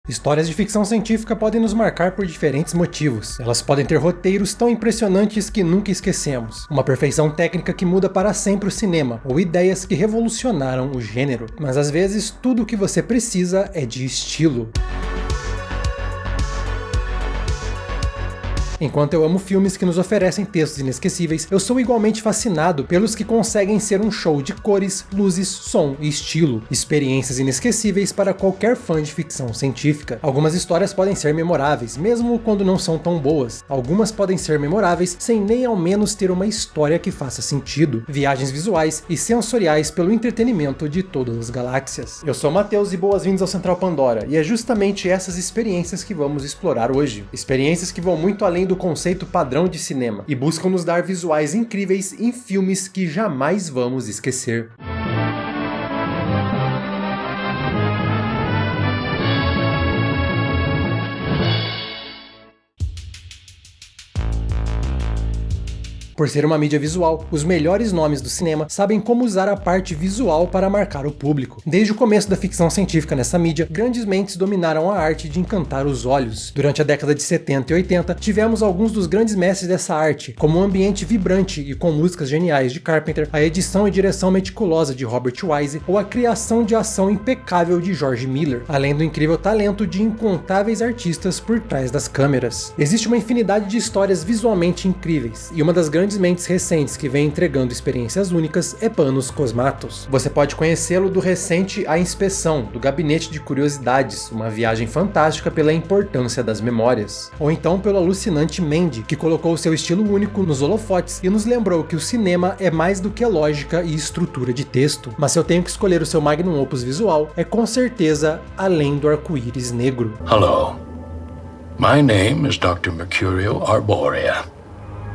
Histórias de ficção científica podem nos marcar por diferentes motivos. Elas podem ter roteiros tão impressionantes que nunca esquecemos, uma perfeição técnica que muda para sempre o cinema, ou ideias que revolucionaram o gênero. Mas às vezes, tudo o que você precisa é de estilo. Enquanto eu amo filmes que nos oferecem textos inesquecíveis, eu sou igualmente fascinado pelos que conseguem ser um show de cores, luzes, som e estilo. Experiências inesquecíveis para qualquer fã de ficção científica. Algumas histórias podem ser memoráveis, mesmo quando não são tão boas. Algumas podem ser memoráveis sem nem ao menos ter uma história que faça sentido. Viagens visuais e sensoriais pelo entretenimento de todas as galáxias. Eu sou o Matheus e boas-vindas ao Central Pandora, e é justamente essas experiências que vamos explorar hoje. Experiências que vão muito além do conceito padrão de cinema e buscam nos dar visuais incríveis em filmes que jamais vamos esquecer. Por ser uma mídia visual, os melhores nomes do cinema sabem como usar a parte visual para marcar o público. Desde o começo da ficção científica nessa mídia, grandes mentes dominaram a arte de encantar os olhos. Durante a década de 70 e 80, tivemos alguns dos grandes mestres dessa arte, como um ambiente vibrante e com músicas geniais de Carpenter, a edição e direção meticulosa de Robert Wise ou a criação de ação impecável de George Miller, além do incrível talento de incontáveis artistas por trás das câmeras. Existe uma infinidade de histórias visualmente incríveis, e uma das grandes mentes recentes que vem entregando experiências únicas é Panos Cosmatos. Você pode conhecê-lo do recente A Inspeção, do Gabinete de Curiosidades, uma viagem fantástica pela importância das memórias. Ou então pelo alucinante Mandy, que colocou seu estilo único nos holofotes e nos lembrou que o cinema é mais do que lógica e estrutura de texto. Mas se eu tenho que escolher o seu magnum opus visual, é com certeza Além do Arco-Íris Negro. Hello. My name is Dr. Mercurial Arborea.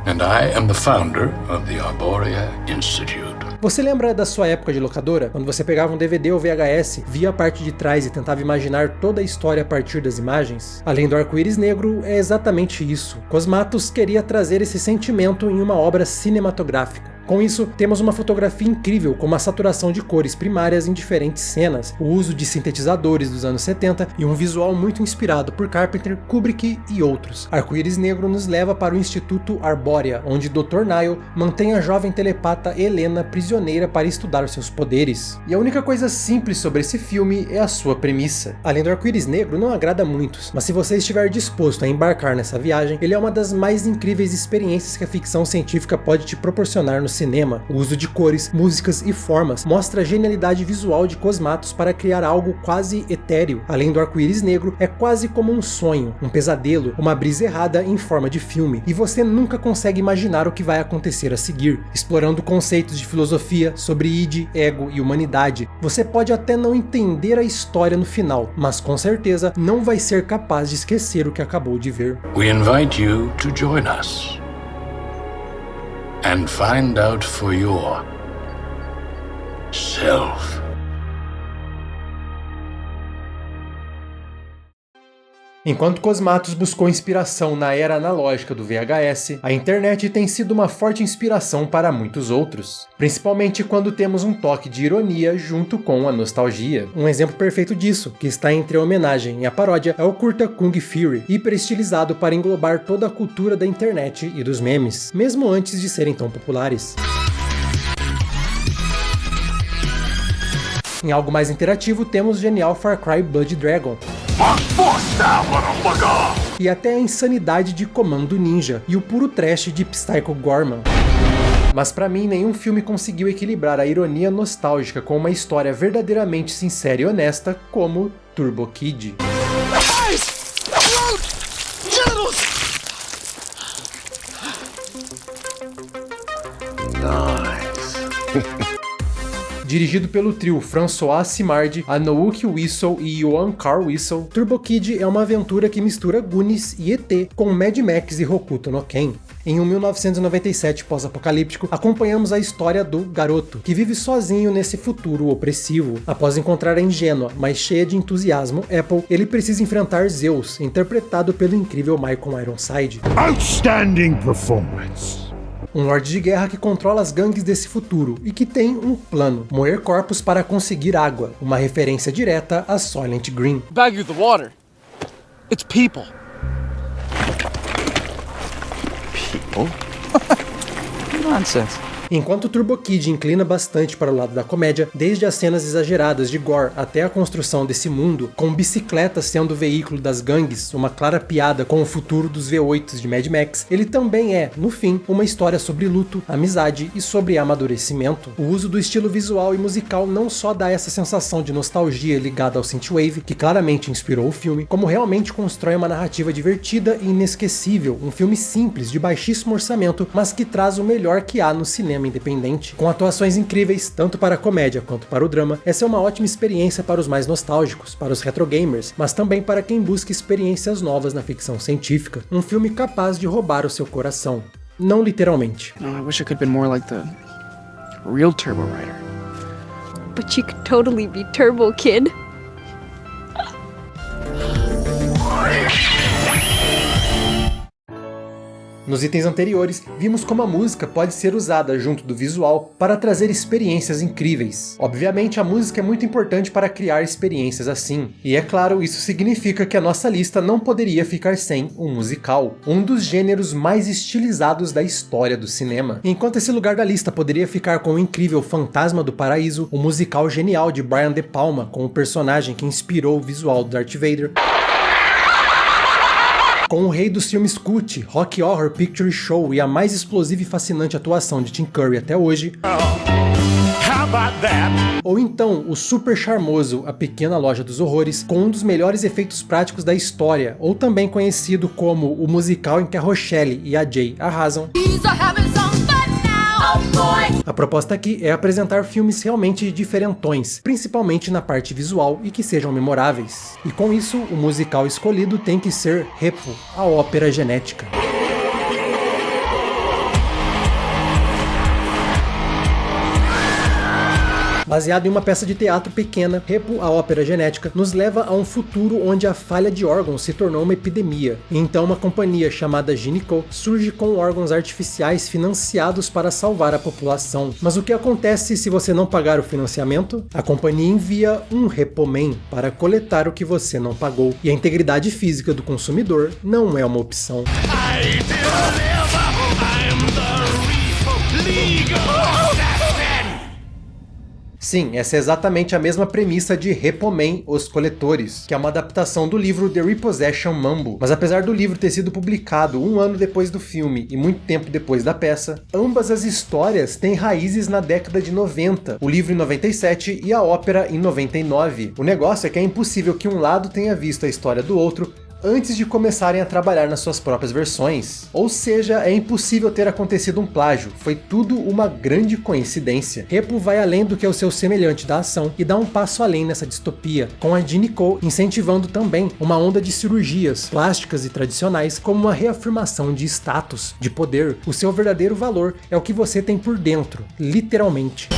And I am the founder of the Arborea Institute. Você lembra da sua época de locadora? Quando você pegava um DVD ou VHS, via a parte de trás e tentava imaginar toda a história a partir das imagens? Além do Arco-Íris Negro, é exatamente isso. Cosmatos queria trazer esse sentimento em uma obra cinematográfica. Com isso, temos uma fotografia incrível com uma saturação de cores primárias em diferentes cenas, o uso de sintetizadores dos anos 70 e um visual muito inspirado por Carpenter, Kubrick e outros. Arco-Íris Negro nos leva para o Instituto Arborea, onde Dr. Nile mantém a jovem telepata Helena prisioneira para estudar os seus poderes. E a única coisa simples sobre esse filme é a sua premissa. Além do Arco-Íris Negro, não agrada a muitos, mas se você estiver disposto a embarcar nessa viagem, ele é uma das mais incríveis experiências que a ficção científica pode te proporcionar no cinema. O uso de cores, músicas e formas mostra a genialidade visual de Cosmatos para criar algo quase etéreo. Além do Arco-Íris Negro, é quase como um sonho, um pesadelo, uma brisa errada em forma de filme, e você nunca consegue imaginar o que vai acontecer a seguir. Explorando conceitos de filosofia sobre id, ego e humanidade, você pode até não entender a história no final, mas com certeza não vai ser capaz de esquecer o que acabou de ver. We invite you to join us and find out for yourself. Enquanto Cosmatos buscou inspiração na era analógica do VHS, a internet tem sido uma forte inspiração para muitos outros, principalmente quando temos um toque de ironia junto com a nostalgia. Um exemplo perfeito disso, que está entre a homenagem e a paródia, é o curta Kung Fury, hiper estilizado para englobar toda a cultura da internet e dos memes, mesmo antes de serem tão populares. Em algo mais interativo, temos o genial Far Cry Blood Dragon, e até a insanidade de Comando Ninja e o puro trash de Psycho Gorman. Mas pra mim, nenhum filme conseguiu equilibrar a ironia nostálgica com uma história verdadeiramente sincera e honesta como Turbo Kid. Dirigido pelo trio François Simard, Anouk Whistle e Johan Carl Whistle, Turbo Kid é uma aventura que mistura Goonies e ET com Mad Max e Hokuto no Ken. Em um 1997 pós-apocalíptico, acompanhamos a história do garoto, que vive sozinho nesse futuro opressivo. Após encontrar a ingênua, mas cheia de entusiasmo, Apple, ele precisa enfrentar Zeus, interpretado pelo incrível Michael Ironside. Outstanding performance! Um lorde de guerra que controla as gangues desse futuro e que tem um plano: moer corpos para conseguir água, uma referência direta a Soylent Green. Bag you the water. It's people. People? Nonsense. Enquanto Turbo Kid inclina bastante para o lado da comédia, desde as cenas exageradas de gore até a construção desse mundo, com bicicletas sendo o veículo das gangues, uma clara piada com o futuro dos V8s de Mad Max, ele também é, no fim, uma história sobre luto, amizade e sobre amadurecimento. O uso do estilo visual e musical não só dá essa sensação de nostalgia ligada ao synthwave, que claramente inspirou o filme, como realmente constrói uma narrativa divertida e inesquecível, um filme simples, de baixíssimo orçamento, mas que traz o melhor que há no cinema independente, com atuações incríveis tanto para a comédia quanto para o drama. Essa é uma ótima experiência para os mais nostálgicos, para os retrogamers, mas também para quem busca experiências novas na ficção científica. Um filme capaz de roubar o seu coração. Não literalmente. Oh, I wish I could have been more like the real Turbo Rider. But you could totally be Turbo Kid. Nos itens anteriores, vimos como a música pode ser usada junto do visual para trazer experiências incríveis. Obviamente, a música é muito importante para criar experiências assim. E é claro, isso significa que a nossa lista não poderia ficar sem um musical, um dos gêneros mais estilizados da história do cinema. Enquanto esse lugar da lista poderia ficar com o incrível Fantasma do Paraíso, o musical genial de Brian De Palma com o personagem que inspirou o visual do Darth Vader, com o rei dos filmes cult, Rocky Horror Picture Show e a mais explosiva e fascinante atuação de Tim Curry até hoje, ou então o super charmoso A Pequena Loja dos Horrores, com um dos melhores efeitos práticos da história, ou também conhecido como o musical em que a Rochelle e a Jay arrasam. A proposta aqui é apresentar filmes realmente diferentões, principalmente na parte visual, e que sejam memoráveis. E com isso, o musical escolhido tem que ser Repo, a ópera genética. Baseado em uma peça de teatro pequena, Repo, a ópera genética, nos leva a um futuro onde a falha de órgãos se tornou uma epidemia. E então uma companhia chamada Gineco surge com órgãos artificiais financiados para salvar a população. Mas o que acontece se você não pagar o financiamento? A companhia envia um Repoman para coletar o que você não pagou. E a integridade física do consumidor não é uma opção. Sim, essa é exatamente a mesma premissa de Repoman, Os Coletores, que é uma adaptação do livro The Repossession Mambo. Mas apesar do livro ter sido publicado um ano depois do filme e muito tempo depois da peça, ambas as histórias têm raízes na década de 90, o livro em 97 e a ópera em 99. O negócio é que é impossível que um lado tenha visto a história do outro antes de começarem a trabalhar nas suas próprias versões. Ou seja, é impossível ter acontecido um plágio, foi tudo uma grande coincidência. Repo vai além do que é o seu semelhante da ação e dá um passo além nessa distopia, com a Gineco incentivando também uma onda de cirurgias plásticas e tradicionais como uma reafirmação de status, de poder. O seu verdadeiro valor é o que você tem por dentro, literalmente.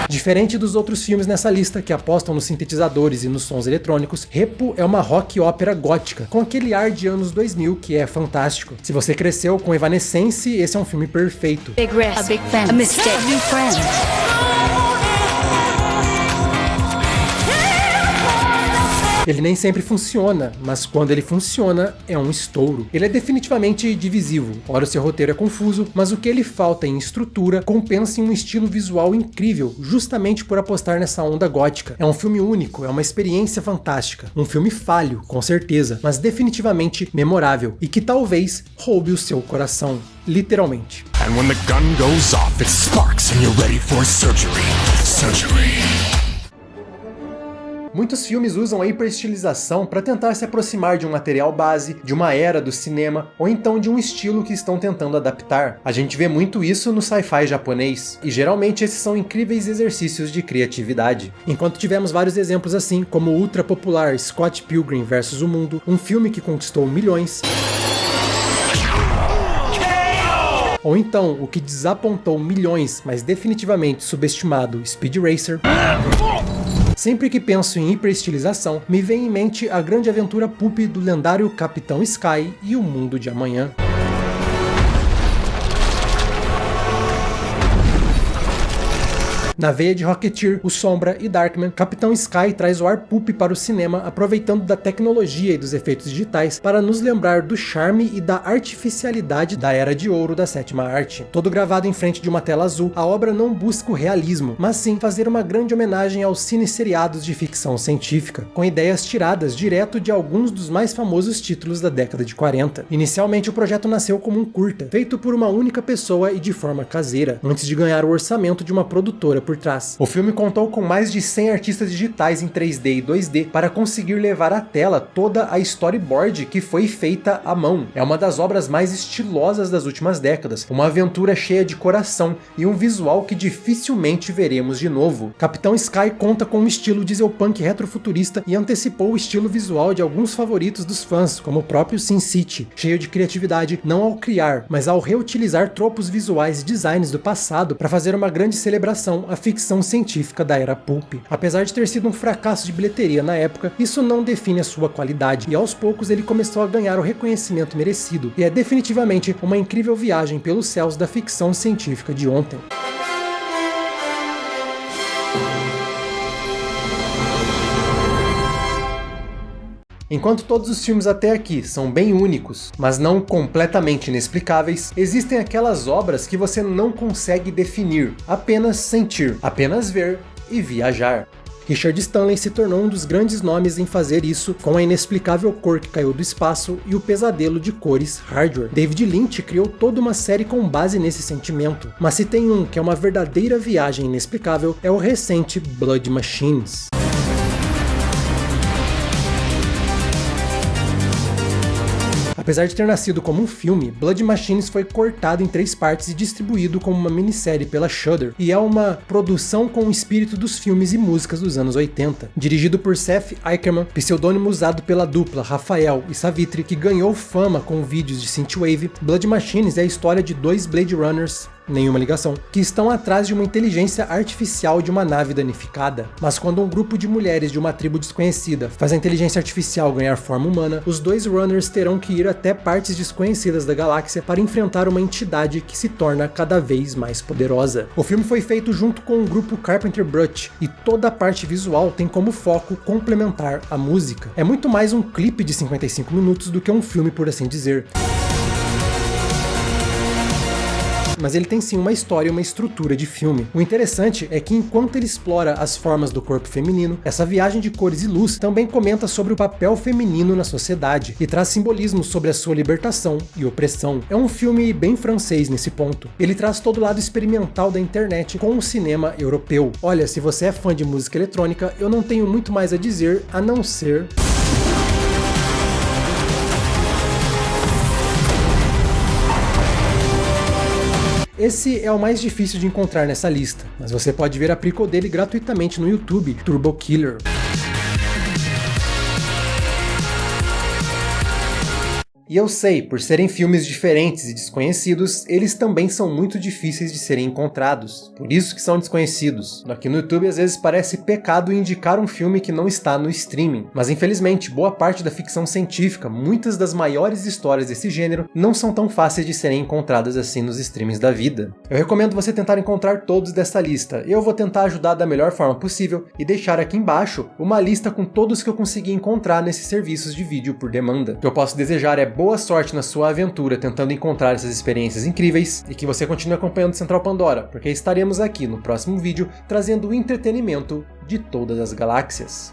Diferente dos outros filmes nessa lista que apostam nos sintetizadores e nos sons eletrônicos, Repo é uma rock ópera gótica, com aquele ar de anos 2000 que é fantástico. Se você cresceu com Evanescence, esse é um filme perfeito. Big risk, a big fence, a mistake, a new friend. Ele nem sempre funciona, mas quando ele funciona, é um estouro. Ele é definitivamente divisivo, ora o seu roteiro é confuso, mas o que ele falta em estrutura compensa em um estilo visual incrível, justamente por apostar nessa onda gótica. É um filme único, é uma experiência fantástica, um filme falho, com certeza, mas definitivamente memorável, e que talvez roube o seu coração, literalmente. And when the gun goes off, it sparks and you're ready for surgery. Muitos filmes usam a hiperestilização para tentar se aproximar de um material base, de uma era do cinema, ou então de um estilo que estão tentando adaptar. A gente vê muito isso no sci-fi japonês, e geralmente esses são incríveis exercícios de criatividade. Enquanto tivemos vários exemplos assim, como o ultra popular Scott Pilgrim vs. o Mundo, um filme que conquistou milhões, ou então o que desapontou milhões, mas definitivamente subestimado Speed Racer. Sempre que penso em hiperestilização, me vem em mente a grande aventura pulp do lendário Capitão Sky e o Mundo de Amanhã. Na veia de Rocketeer, o Sombra e Darkman, Capitão Sky traz o ar pulp para o cinema, aproveitando da tecnologia e dos efeitos digitais para nos lembrar do charme e da artificialidade da era de ouro da sétima arte. Todo gravado em frente de uma tela azul, a obra não busca o realismo, mas sim fazer uma grande homenagem aos cine-seriados de ficção científica, com ideias tiradas direto de alguns dos mais famosos títulos da década de 40. Inicialmente o projeto nasceu como um curta, feito por uma única pessoa e de forma caseira, antes de ganhar o orçamento de uma produtora por trás. O filme contou com mais de 100 artistas digitais em 3D e 2D para conseguir levar à tela toda a storyboard que foi feita à mão. É uma das obras mais estilosas das últimas décadas, uma aventura cheia de coração e um visual que dificilmente veremos de novo. Capitão Sky conta com um estilo dieselpunk retrofuturista e antecipou o estilo visual de alguns favoritos dos fãs, como o próprio Sin City, cheio de criatividade não ao criar, mas ao reutilizar tropos visuais e designs do passado para fazer uma grande celebração à ficção científica da era pulp. Apesar de ter sido um fracasso de bilheteria na época, isso não define a sua qualidade, e aos poucos ele começou a ganhar o reconhecimento merecido, e é definitivamente uma incrível viagem pelos céus da ficção científica de ontem. Enquanto todos os filmes até aqui são bem únicos, mas não completamente inexplicáveis, existem aquelas obras que você não consegue definir, apenas sentir, apenas ver e viajar. Richard Stanley se tornou um dos grandes nomes em fazer isso, com a inexplicável cor que caiu do espaço e o pesadelo de cores Hardware. David Lynch criou toda uma série com base nesse sentimento, mas se tem um que é uma verdadeira viagem inexplicável, é o recente Blood Machines. Apesar de ter nascido como um filme, Blood Machines foi cortado em 3 partes e distribuído como uma minissérie pela Shudder, e é uma produção com o espírito dos filmes e músicas dos anos 80. Dirigido por Seth Ickerman, pseudônimo usado pela dupla Rafael e Savitri, que ganhou fama com vídeos de synthwave, Blood Machines é a história de 2 Blade Runners, nenhuma ligação, que estão atrás de uma inteligência artificial de uma nave danificada. Mas quando um grupo de mulheres de uma tribo desconhecida faz a inteligência artificial ganhar forma humana, os 2 Runners terão que ir até partes desconhecidas da galáxia para enfrentar uma entidade que se torna cada vez mais poderosa. O filme foi feito junto com o grupo Carpenter Brut, e toda a parte visual tem como foco complementar a música. É muito mais um clipe de 55 minutos do que um filme, por assim dizer. Mas ele tem sim uma história e uma estrutura de filme. O interessante é que enquanto ele explora as formas do corpo feminino, essa viagem de cores e luz também comenta sobre o papel feminino na sociedade e traz simbolismos sobre a sua libertação e opressão. É um filme bem francês nesse ponto. Ele traz todo o lado experimental da internet com o cinema europeu. Olha, se você é fã de música eletrônica, eu não tenho muito mais a dizer a não ser... Esse é o mais difícil de encontrar nessa lista, mas você pode ver a prequel dele gratuitamente no YouTube, Turbo Killer. E eu sei, por serem filmes diferentes e desconhecidos, eles também são muito difíceis de serem encontrados. Por isso que são desconhecidos. Aqui no YouTube às vezes parece pecado indicar um filme que não está no streaming. Mas infelizmente, boa parte da ficção científica, muitas das maiores histórias desse gênero, não são tão fáceis de serem encontradas assim nos streamings da vida. Eu recomendo você tentar encontrar todos dessa lista. Eu vou tentar ajudar da melhor forma possível e deixar aqui embaixo uma lista com todos que eu consegui encontrar nesses serviços de vídeo por demanda. O que eu posso desejar é boa sorte na sua aventura tentando encontrar essas experiências incríveis e que você continue acompanhando Central Pandora, porque estaremos aqui no próximo vídeo trazendo o entretenimento de todas as galáxias.